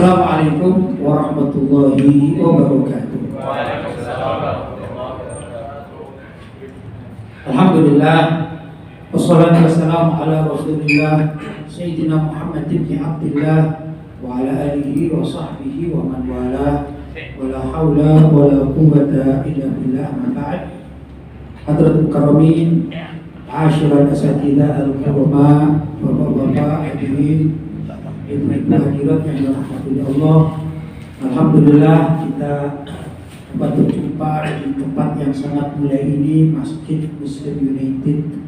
Assalamualaikum warahmatullahi wabarakatuh. Alhamdulillah, wassalatu wassalamu ala rasulillah Sayyidina Muhammad ibn Abdillah wa ala alihi wa sahbihi wa man wala wa la hawla wa la quwwata illa billah, amma ba'd. Hadratul karamin, asyiral asatidzah al-kurama, bapak-bapak hadirin, ibu-ibu hadirat yang dirahmati Allah. Alhamdulillah kita dapat berjumpa di tempat yang sangat mulia ini, Masjid Muslim United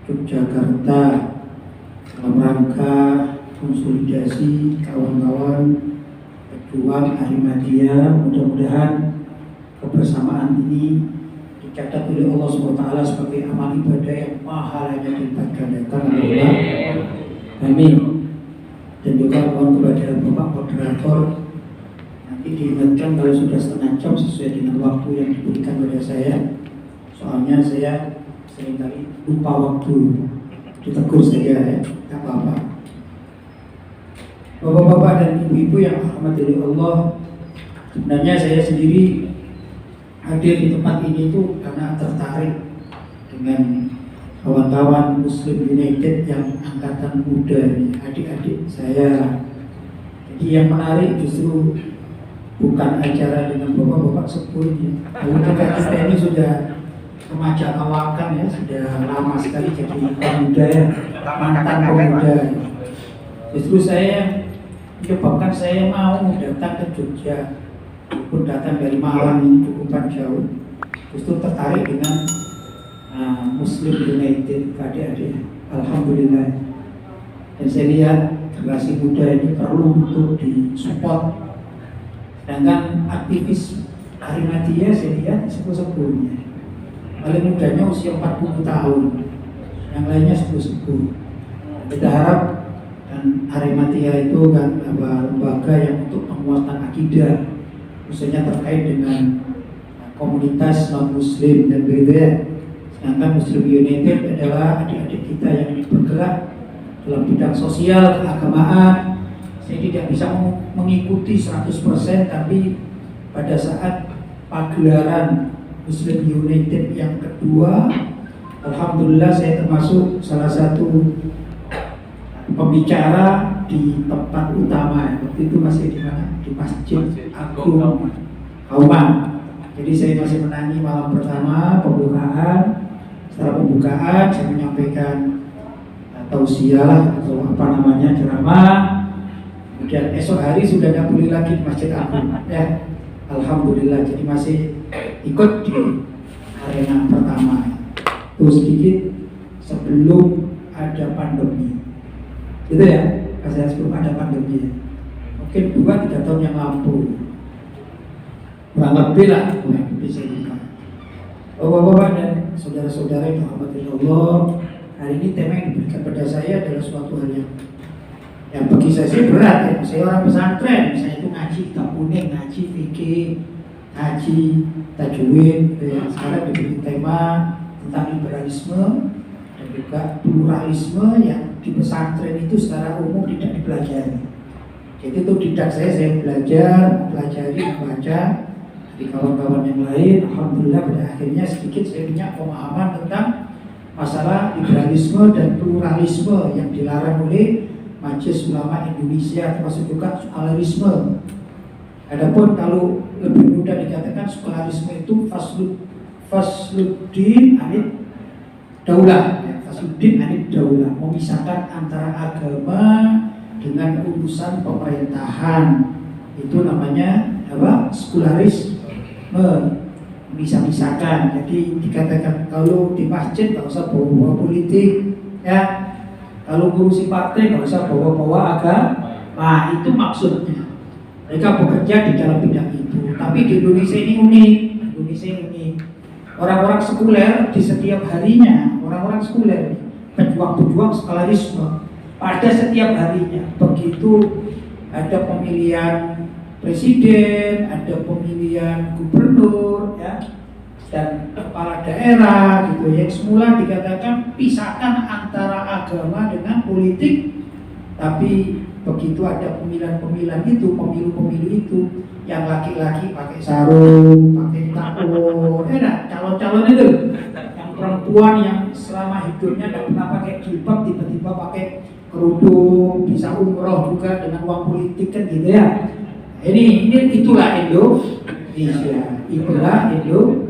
Yogyakarta, dalam rangka konsolidasi kawan-kawan pejuang Ahmadiyah. Mudah-mudahan kebersamaan ini dicatat oleh Allah SWT sebagai amal ibadah yang pahalanya dilipat gandakan oleh Allah. Amin. Dan juga mohon kepada Bapak Moderator, nanti diingatkan kalau sudah setengah jam sesuai dengan waktu yang diberikan kepada saya. Soalnya saya seringkali lupa waktu, ditegur saja ya, tak apa-apa. Bapak-bapak dan ibu-ibu yang dirahmati oleh Allah, sebenarnya saya sendiri hadir di tempat ini itu karena tertarik dengan kawan-kawan Muslim United yang angkatan muda ini, adik-adik saya. Jadi yang menarik justru bukan acara dengan bapak-bapak sepuh ini. Kita ini sudah remaja kawakan ya, sudah lama sekali jadi pemuda ya, mantan pemuda. Justru saya menyebabkan saya mau datang ke Jogja, walaupun datang dari Malang ini cukup jauh, justru tertarik dengan Muslim United adik-adik. Alhamdulillah. Dan saya lihat generasi muda ini perlu untuk disupport. Sedangkan aktivis Ahmadiyah saya lihat sepuh-sepuhnya. Paling mudanya usia 40 tahun, yang lainnya sepuh-sepuh. Kita harap dan Ahmadiyah itu kan lembaga yang untuk penguatan akidah, khususnya terkait dengan komunitas non-muslim dan begitu ya. Sedangkan Muslim United adalah adik-adik kita yang bergerak dalam bidang sosial, keagamaan. Saya tidak bisa mengikuti 100%, tapi pada saat pagelaran Muslim United yang kedua, alhamdulillah saya termasuk salah satu pembicara di tempat utama. Waktu itu masih di mana? Di Masjid Agung Kauman. Jadi saya masih menangi malam pertama pembukaan. Setelah pembukaan saya menyampaikan tausiah atau apa namanya, ceramah. Kemudian esok hari sudah tidak boleh lagi di Masjid Agung ya. Alhamdulillah, jadi masih ikut di arena pertama. Terus sedikit sebelum ada pandemi, gitu ya, saya sebelum ada pandemi, mungkin 2-3 tahun yang lalu, kurang lebih lah, kurang lebih saya buka. Bapak-bapak dan saudara-saudara yang dirahmati Allah, hari ini tema yang diberikan pada saya adalah suatu hal yang bagi saya sih berat ya. Saya orang pesantren, saya itu ngaji kitab kuning, ngaji fikih, ngaji tajwid ya. Sekarang diberi tema tentang liberalisme dan juga pluralisme yang di pesantren itu secara umum tidak dipelajari. Jadi itu tidak saya belajar, mempelajari, membaca di kawan-kawan yang lain. Alhamdulillah pada akhirnya sedikit saya punya pemahaman tentang masalah liberalisme dan pluralisme yang dilarang oleh Majelis Ulama Indonesia, termasuk juga sekularisme. Adapun kalau lebih mudah dikatakan sekularisme itu fasluddin anid daulah ya, fasluddin anid daulah, memisahkan antara agama dengan urusan pemerintahan. Itu namanya apa? Sekularisme, misah-misahkan. Jadi dikatakan kalau di masjid nggak usah bawa politik ya, kalau ngurusi partai nggak usah bawa agama. Nah itu maksudnya, mereka bekerja di dalam bidang itu. Tapi di Indonesia ini unik. Orang-orang sekuler di setiap harinya, orang-orang sekuler, pejuang-pejuang sekularisme, pada setiap harinya begitu ada pemilihan presiden, ada pemilihan gubernur ya, dan kepala daerah gitu ya. Semula dikatakan pisahkan antara agama dengan politik, tapi begitu ada pemilihan-pemilihan itu, pemilu-pemilu itu, yang laki-laki pakai sarung, pakai takut, calon-calon itu, yang perempuan yang selama hidupnya tidak pernah pakai jilbab tiba-tiba pakai kerudung, bisa umroh juga dengan uang politik kan gitu ya. Ini itulah Indonesia, itulah Indonesia.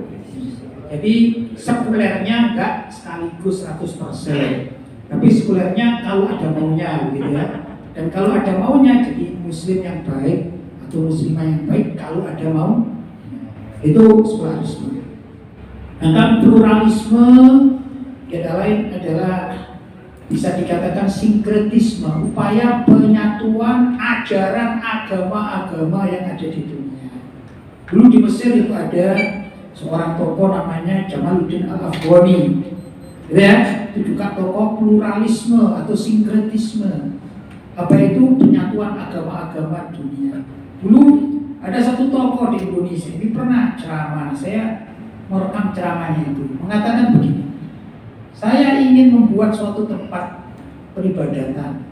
Jadi sekulernya enggak sekaligus 100%, tapi sekulernya kalau ada maunya gitu ya. Dan kalau ada maunya jadi muslim yang baik atau muslimah yang baik kalau ada mau, itu sekularisme. Nah, pluralisme kata lain adalah bisa dikatakan sinkretisme, upaya penyatuan ajaran agama-agama yang ada di dunia. Dulu di Mesir itu ada seorang tokoh namanya Jamaluddin Al-Afghani, ya, itu juga tokoh pluralisme atau sinkretisme. Apa itu? Penyatuan agama-agama dunia. Dulu ada satu tokoh di Indonesia ini pernah ceramah, saya merekam ceramahnya itu, mengatakan begini: saya ingin membuat suatu tempat peribadatan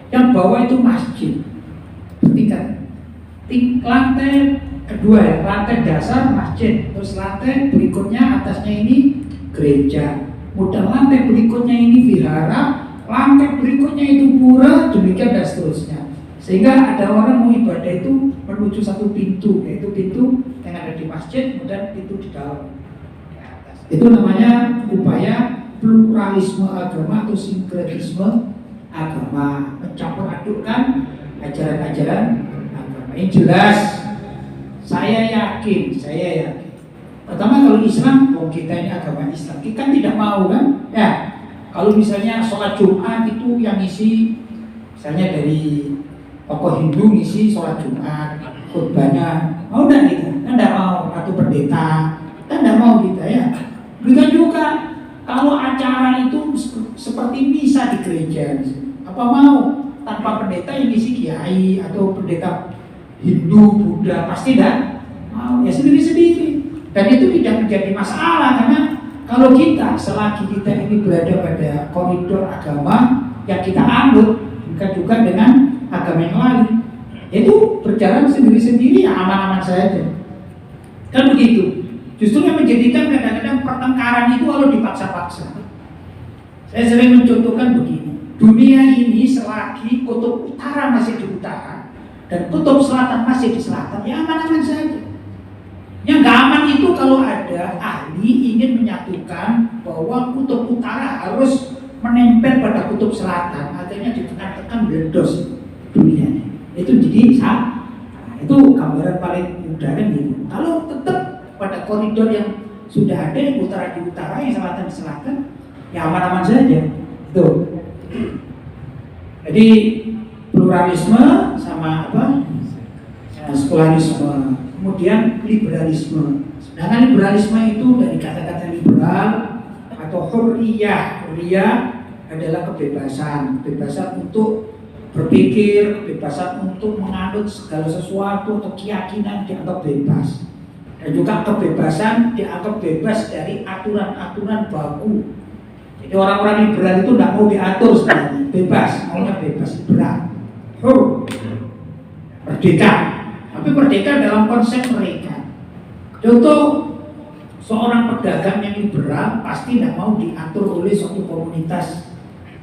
yang bawah itu masjid bertingkat, lantai kedua ya, lantai dasar masjid, terus lantai berikutnya atasnya ini gereja, kemudian lantai berikutnya ini vihara, lantai berikutnya itu pura, demikian dan seterusnya. Sehingga ada orang mau ibadah itu menuju satu pintu, yaitu pintu yang ada di masjid, kemudian pintu di dalam di atas. Itu namanya upaya pluralisme agama atau sinkretisme agama, mencampur adukkan ajaran-ajaran agama. Ini jelas. Saya yakin. Pertama kalau Islam, kita ini agama Islam, kita kan tidak mau kan? Ya, kalau misalnya sholat Jumat itu yang isi, misalnya dari tokoh Hindu ngisi sholat Jumat, khutbahnya, mau enggak kita? Kan enggak mau, atau pendeta, kan enggak mau kita ya. Begitu juga kalau acara itu seperti misa di gereja, apa mau tanpa pendeta yang ngisi kiai atau pendeta Hindu, Buddha, pasti dah mau ya sendiri-sendiri. Dan itu tidak menjadi masalah, karena kalau kita, selagi kita ini berada pada koridor agama yang kita anut, bukan juga dengan agama yang lain, itu berjalan sendiri-sendiri ya aman-aman saja. Kan begitu. Justru yang menjadikan kadang-kadang pertengkaran itu kalau dipaksa-paksa. Saya sering mencontohkan begini: dunia ini selagi kutub utara masih di utara dan kutub selatan masih di selatan, ya aman-aman saja. Yang nggak aman itu kalau ada ahli ingin menyatukan bahwa kutub utara harus menempel pada kutub selatan, akhirnya ditekan-tekan meledos dunia. Itu jadi itu gambaran paling mudah kan gitu. Kalau tetap pada koridor yang sudah ada, yang utara di utara, yang selatan di selatan, ya aman-aman saja. Itu. Jadi pluralisme sama apa? Sekularisme. Kemudian liberalisme. Sedangkan liberalisme itu dari kata-kata liberal atau hurriyah. Hurriyah adalah kebebasan untuk berpikir, kebebasan untuk menganut segala sesuatu atau keyakinan dianggap bebas. Dan juga kebebasan dianggap bebas dari aturan-aturan baku. Jadi orang-orang liberal itu tidak mau diatur sebenarnya, bebas, maunya bebas, liberal, merdeka. Tapi merdeka dalam konsep mereka. Contoh, seorang pedagang yang liberal pasti tidak mau diatur oleh suatu komunitas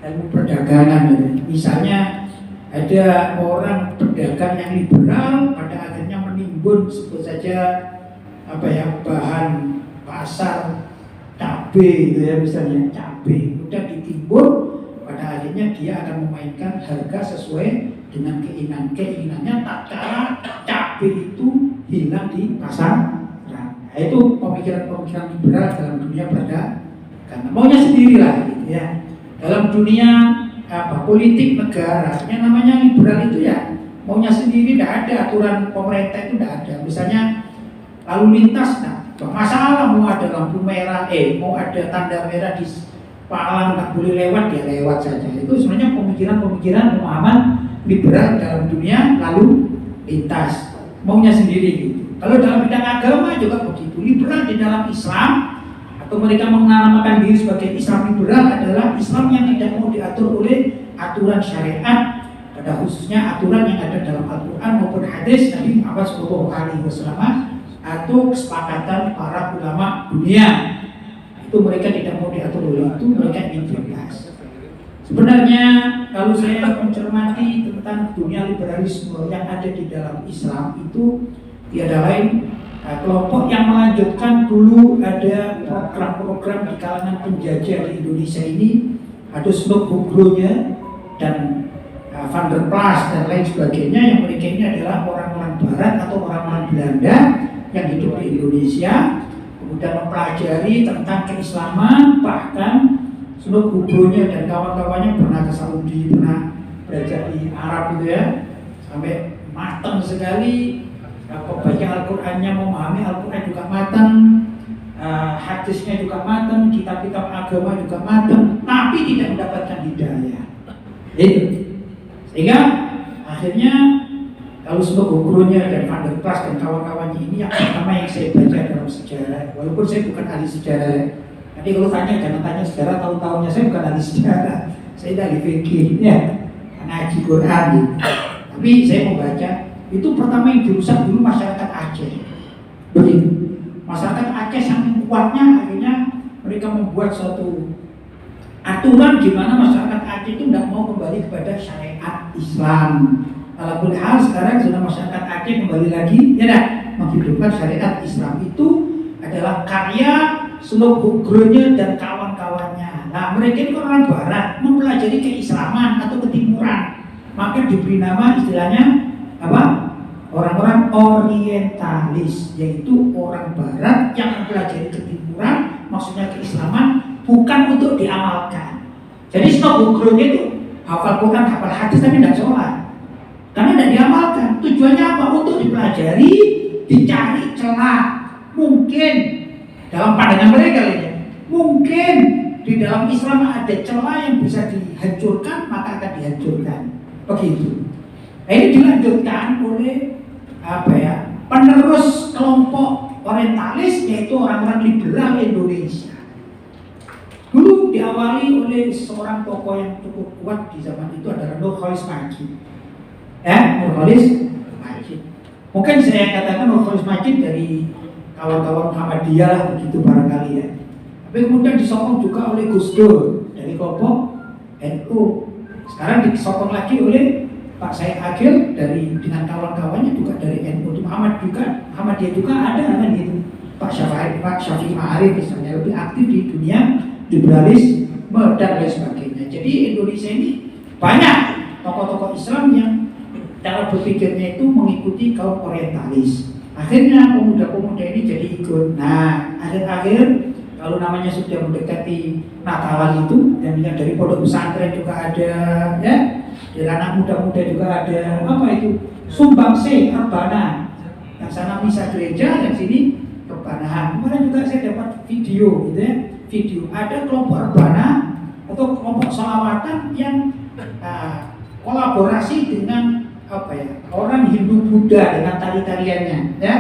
ilmu perdagangan. Misalnya ada orang pedagang yang liberal pada akhirnya menimbun sebut saja bahan pasar cabai gitu ya, misalnya cabai udah ditimbun, pada akhirnya dia akan memainkan harga sesuai dengan keinginannya, tak kalah cabai itu hilang di pasar. Nah, itu pemikiran-pemikiran liberal dalam dunia perdagangan. Maunya sendirilah gitu ya. Dalam dunia politik negara, yang namanya liberal itu ya maunya sendiri, tidak ada aturan pemerintah, itu tidak ada. Misalnya lalu lintas, nah masalah mau ada lampu merah, mau ada tanda merah di palang nggak boleh lewat, dia lewat saja. Itu sebenarnya pemikiran-pemahaman liberal dalam dunia lalu lintas, maunya sendiri gitu. Kalau dalam bidang agama juga begitu. Liberal di dalam Islam atau mereka menamakan diri sebagai Islam liberal adalah Islam yang tidak mau diatur oleh aturan syariat pada khususnya aturan yang ada dalam Al-Quran maupun hadis Nabi Muhammad SAW atau kesepakatan para ulama dunia. Itu mereka tidak mau diatur oleh itu, mereka ingin bebas. Sebenarnya kalau saya mencermati tentang dunia liberalisme yang ada di dalam Islam itu tiada lain kelompok yang melanjutkan dulu ada program-program di kalangan penjajah di Indonesia ini, ada Snok-Hugro-nya dan Van der Plas dan lain sebagainya, yang mereka ini adalah orang-orang Barat atau orang-orang Belanda yang hidup di Indonesia, kemudian mempelajari tentang keislaman, bahkan Snok-Hugro-nya dan kawan-kawannya pernah ke Saudi, pernah belajar di Arab gitu ya, sampai matang sekali. Baca Al-Qurannya, memahami Al-Quran juga matang, hadisnya juga matang, kitab-kitab agama juga matang, tapi tidak mendapatkan hidayah. Itu. Sehingga akhirnya kalau Snok-Hugro-nya dan Van der Plas dan kawan-kawannya ini yang pertama yang saya baca dalam sejarah, walaupun saya bukan ahli sejarah. Nanti kalau tanya, jangan tanya sejarah tahun-tahunnya, saya bukan ahli sejarah, saya ahli fikih, ya, ngaji Quran gitu. Tapi saya membaca, itu pertama yang dirusak dulu masyarakat Aceh. Begitu. Masyarakat Aceh saking kuatnya, akhirnya mereka membuat suatu aturan di mana masyarakat Aceh itu tidak mau kembali kepada syariat Islam. Walaupun hal sekarang sudah masyarakat Aceh kembali lagi, ya dah, menghidupkan syariat Islam. Itu adalah karya Snok-Hugro-nya dan kawan-kawannya. Nah, mereka ini orang Barat mempelajari keislaman atau ketimuran, maka diberi nama istilahnya apa? Orang-orang orientalis, yaitu orang Barat yang mempelajari ketimuran, maksudnya keislaman, bukan untuk diamalkan. Jadi Snok-Hugro-nya itu hafal Quran, hafal hadis, tapi tidak sholat, karena tidak diamalkan. Tujuannya apa? Untuk dipelajari, dicari celah. Mungkin dalam pandangan mereka ya, mungkin di dalam Islam ada celah yang bisa dihancurkan, maka akan dihancurkan. Begitu. Nah, ini dilanjutkan oleh penerus kelompok orientalis, yaitu orang-orang liberal Indonesia. Dulu diawali oleh seorang tokoh yang cukup kuat di zaman itu adalah Nurholis Majid. Nurholis Majid. Mungkin saya katakan Nurholis Majid dari kawan-kawan Muhammadiyah lah, begitu barangkali ya. Tapi kemudian disokong juga oleh Gus Dur dari kelompok NU. Sekarang disokong lagi oleh Pak Said Agil dengan kawan-kawannya juga dari NU. Muhammadiyah juga ada kan gitu. Pak Syafi'i Ma'arif misalnya lebih aktif di dunia liberalisme dan lain sebagainya. Jadi Indonesia ini banyak tokoh-tokoh Islam yang cara berpikirnya itu mengikuti kaum orientalis. Akhirnya pemuda-pemuda ini jadi ikut. Nah, akhir-akhir kalau namanya sudah mendekati Natalan itu, dan yang dari pondok pesantren juga ada, ya, dari anak muda-muda juga ada, apa itu, sumbangsi Rebana. Yang sana misa gereja, yang sini Rebanahan. Kemarin juga saya dapat video, gitu ya, video ada kelompok Rebana atau kelompok sholawatan yang kolaborasi dengan orang Hindu Buddha dengan tari-tariannya, ya,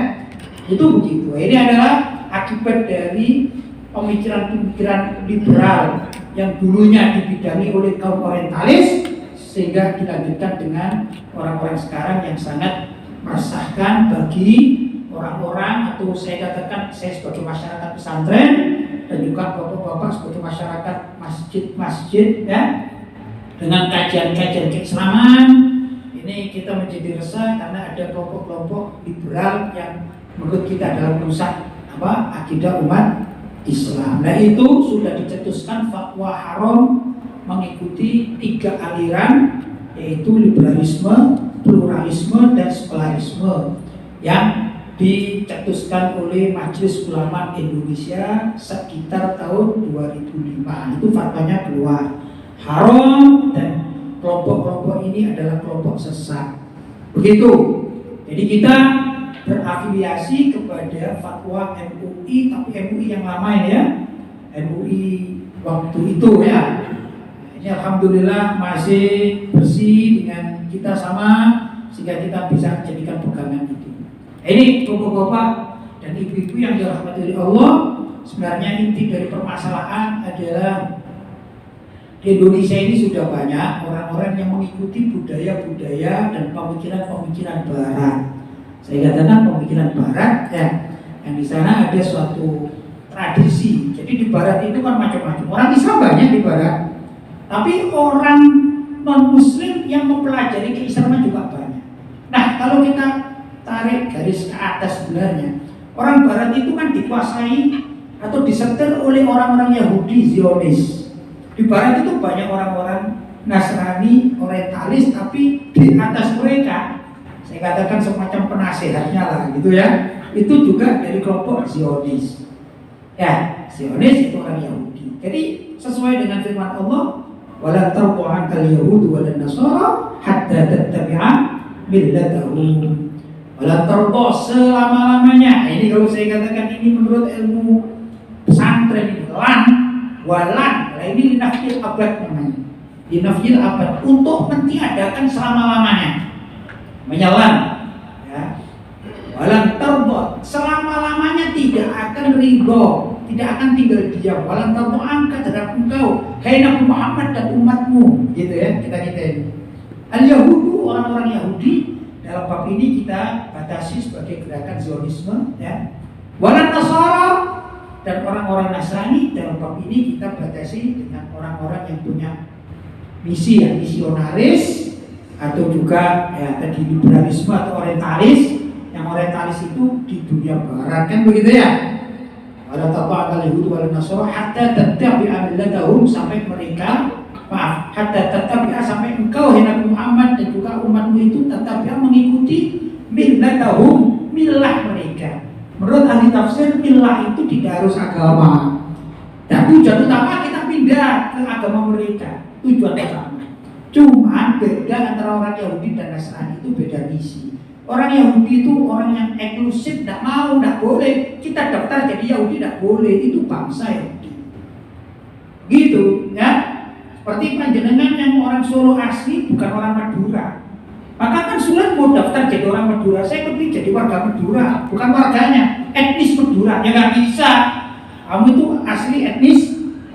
itu begitu. Ini adalah akibat dari pemikiran-pemikiran liberal yang dulunya dibidangi oleh kaum orientalis, sehingga dilanjutkan dengan orang-orang sekarang yang sangat meresahkan bagi orang-orang, atau saya katakan saya sebagai masyarakat pesantren dan juga bapak-bapak sebagai masyarakat masjid-masjid, ya, dengan kajian-kajian keislaman. Ini kita menjadi resah karena ada kelompok-kelompok liberal yang menurut kita adalah merusak akidah umat Islam. Nah, itu sudah dicetuskan fatwa haram mengikuti 3 aliran, yaitu liberalisme, pluralisme, dan sekularisme, yang dicetuskan oleh Majelis Ulama Indonesia sekitar tahun 2005. Itu fatwanya keluar. Haram, dan kelompok-kelompok ini adalah kelompok sesat. Begitu. Jadi kita berafiliasi kepada fatwa MUI, tapi MUI yang lama ya, MUI waktu itu ya. Ini alhamdulillah masih bersih dengan kita sama, sehingga kita bisa jadikan pegangan itu. Ini bapak-bapak dan ibu-ibu yang dirahmati oleh Allah, sebenarnya inti dari permasalahan adalah Di Indonesia ini sudah banyak orang-orang yang mengikuti budaya-budaya dan pemikiran-pemikiran Barat. Saya katakan pemikiran Barat ya, yang di sana ada suatu tradisi. Jadi di Barat itu kan macam-macam. Orang Islam banyak di Barat, tapi orang non-Muslim yang mempelajari keislaman juga banyak. Nah, kalau kita tarik garis ke atas sebenarnya, orang Barat itu kan dikuasai atau disetir oleh orang-orang Yahudi Zionis. Di Barat itu banyak orang-orang Nasrani, orientalis, tapi di atas mereka, saya katakan semacam penasehatnya lah gitu ya, itu juga dari kelompok Zionis. Ya, Zionis itu orang Yahudi. Jadi sesuai dengan firman Allah, wala tarbu ankal yahudu wala nasara hatta tattabi'a millatahum. Wala tarbu selama-lamanya. Ini kalau saya katakan ini menurut ilmu pesantren ini walan, ini dinafil abad namanya. Dinafil abad untuk mentiadakan selama-lamanya. Menyalan ya. Walan tarbu selama-lamanya tidak akan ridho, tidak akan tinggal diam. Walan tarbu angka terhadap engkau, hai Nabi Muhammad dan umatmu, gitu ya, kita ini. Al-Yahudu, orang-orang Yahudi, dalam bab ini kita batasi sebagai gerakan Zionisme ya. Walan Nasara, dan orang-orang Nasrani, dalam bab ini kita batasi dengan orang-orang yang punya misi yang misionaris atau juga ya tadi liberalisme atau orientalis. Yang orientalis itu di dunia barat kan begitu ya. Wala tabaqal yahud wal nasara hatta tattabi'a millatahum, sampai mereka hatta tattabi'a, sampai engkau hai Nabi Muhammad dan juga umatmu itu tattabi'a mengikuti millatahum, milah mereka. Menurut ahli tafsir, milah itu tidak harus agama. Dan tujuan utama kita pindah ke agama mereka. Tujuan utama. Cuma beda antara orang Yahudi dan Nasrani, itu beda misi. Orang Yahudi itu orang yang eksklusif, tidak mau, tidak boleh. Kita daftar jadi Yahudi tidak boleh, itu bangsa Yahudi. Gitu ya. Seperti panjenengan yang orang Solo asli, bukan orang Madura. Maka kan sulit mau daftar jadi orang Madura. Saya kepingin jadi warga Madura, bukan warganya, etnis Madura. Ya nggak bisa. Kamu itu asli etnis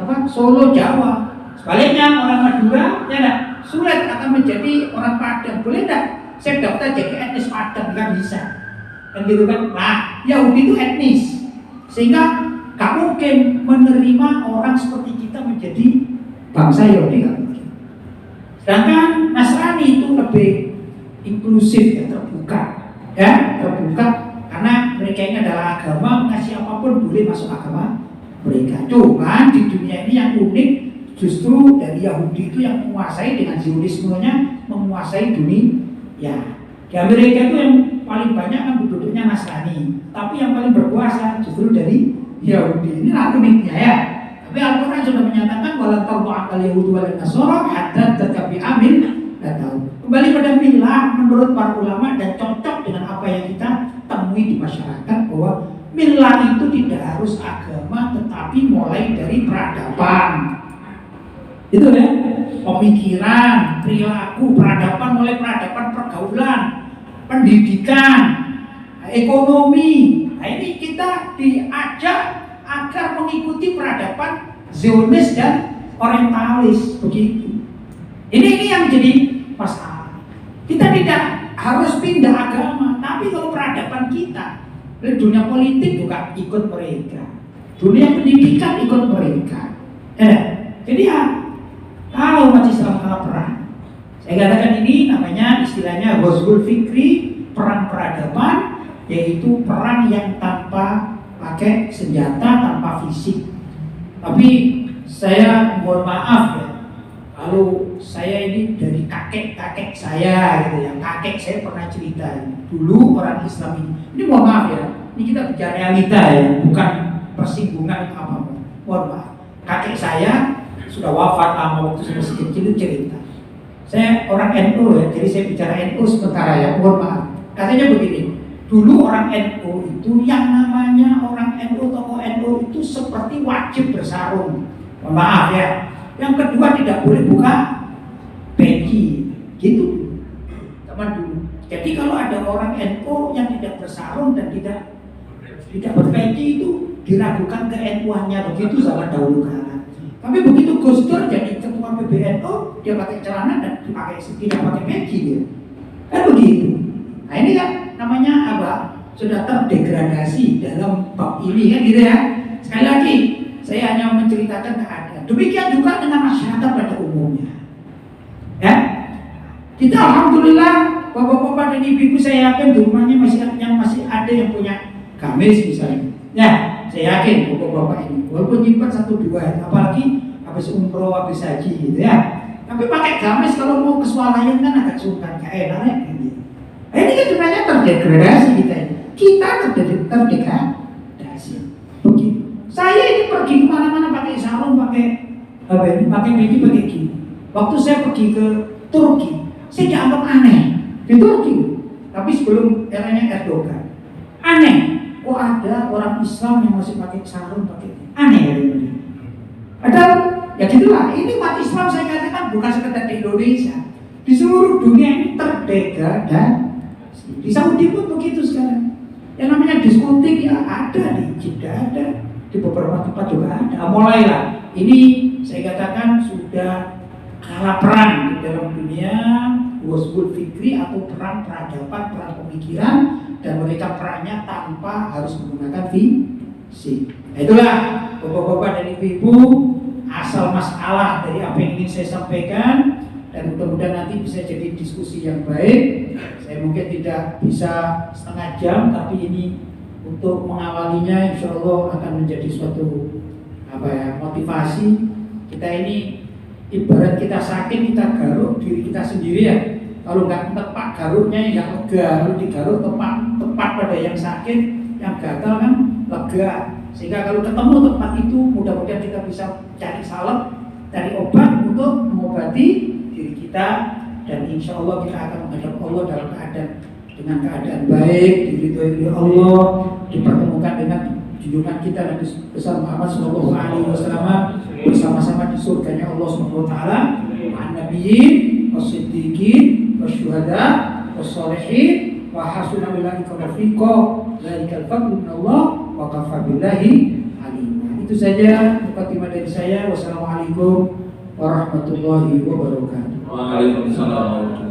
apa? Solo, Jawa. Sebaliknya orang Madura, ya nggak, sulit akan menjadi orang Padang. Boleh nggak? Saya daftar jadi etnis Padang, nggak bisa. Kan gitu kan? Nah, Yahudi itu etnis, sehingga nggak mungkin menerima orang seperti kita menjadi bangsa Yahudi, nggak mungkin. Sedangkan Nasrani itu lebih inklusif, ya, terbuka karena mereka ini adalah agama, ngasih apapun boleh masuk agama mereka. Cuma di dunia ini yang unik justru dari Yahudi itu yang menguasai dengan Zionismenya, menguasai dunia ya. Di Amerika itu yang paling banyak kan penduduknya Nasrani, tapi yang paling berkuasa justru dari Yahudi. Ini uniknya ya. Tapi Al-Quran sudah menyatakan wala tarbu akal Yahudi wal Nasara hatta tattabi'a millatahum. Kembali pada milah menurut para ulama dan cocok dengan apa yang kita temui di masyarakat, bahwa milah itu tidak harus agama, tetapi mulai dari peradaban. Itu ya, pemikiran, perilaku, peradaban, mulai peradaban pergaulan, pendidikan, ekonomi. Nah, ini kita diajak agar mengikuti peradaban Zionis dan orientalis begitu. Ini yang jadi masalah. Kita tidak harus pindah agama, tapi kalau peradaban kita, dunia politik juga ikut mereka, dunia pendidikan ikut mereka. Jadi ya, kalau umat Islam kalah perang, saya katakan ini namanya istilahnya Ghazwul Fikri, perang peradaban, yaitu perang yang tanpa pakai senjata, tanpa fisik. Tapi saya mohon maaf ya, kalau saya ini dari kakek saya gitu ya, kakek saya pernah cerita dulu orang Islam ini mohon maaf ya, ini kita bicara realita ya, bukan persinggungan atau apa. Mohon maaf, kakek saya sudah wafat lama, waktu saya masih kecil cerita. Saya orang NU ya, jadi saya bicara NU sementara ya, mohon maaf. Katanya begini, dulu orang NU itu yang namanya orang NU, tokoh NU itu seperti wajib bersarung. Mohon maaf ya. Yang kedua tidak boleh buka peci, gitu teman dulu. Jadi kalau ada orang NU yang tidak bersarung dan tidak berpeci itu diragukan ke NU-nya, begitu zaman dahulu kala. Tapi begitu Gus Dur jadi ketua PBNU, dia pakai celana dan tidak pakai peci dia. Kan begitu. Nah ini kan namanya apa? Sudah terdegradasi dalam bab ini kan gitu ya. Sekali lagi, saya hanya menceritakan keadaan. Demikian juga dengan masyarakat pada umumnya. Ya, kita alhamdulillah bapak-bapak dan ibu-ibu saya yakin di rumahnya masih ada yang punya gamis misalnya. Ya, saya yakin bapak-bapak ini walaupun nyimpan 1-2, apalagi habis umroh, habis haji gitu ya. Tapi pakai gamis kalau mau ke swalayan kan agak sungkan, kayak enak ya. Gitu. Nah, ini kan sebenarnya terdegradasi kita ini. Kita terdegradasi. Begitu. Saya ini pergi kemana-mana pakai sarung, pakai peci, pakai gini. Waktu saya pergi ke Turki, saya dianggap aneh di Turki. Tapi sebelum eranya Erdogan, aneh. Kok ada orang Islam yang masih pakai sarung, pakai aneh ya ini. Padahal ya gitulah. Ini umat Islam saya katakan bukan sekedar di Indonesia, di seluruh dunia ini terdegradasi. Di Saudi pun begitu sekarang. Yang namanya diskotik ya ada di Jeddah, ada di beberapa tempat juga ada. Mulailah. Ini saya katakan sudah kalah perang di dalam dunia Ghazwul Fikri atau perang peradaban, perang pemikiran, dan mereka perangnya tanpa harus menggunakan fisik. Nah, itulah bapak-bapak dan ibu-ibu asal masalah dari apa yang ingin saya sampaikan, dan mudah-mudahan nanti bisa jadi diskusi yang baik. Saya mungkin tidak bisa setengah jam, tapi ini untuk mengawalinya insya Allah akan menjadi suatu motivasi. Kita ini ibarat kita sakit, kita garuk diri kita sendiri ya. Kalau nggak tepat garuknya nggak lega, kalau digaruk tepat pada yang sakit, yang gatal kan lega. Sehingga kalau ketemu tempat itu, mudah-mudahan kita bisa cari salep, cari obat untuk mengobati diri kita, dan insya Allah kita akan menghadap Allah dalam dengan keadaan baik, diridhoi oleh Allah, dipertemukan dengan junjungan kita Nabi besar Muhammad Sallallahu Alaihi Wasallam bersama-sama di surganya Allah Subhanahu Wa Taala, an-nabiyyin, was-siddiqin, was-syuhada, was-shalihin, wa hasuna ulaika rafiqa, dzalikal fadlu min Allah wa kafa billahi alima. Itu saja mukadimah dari saya. Wassalamualaikum warahmatullahi wabarakatuh. Waalaikumsalam.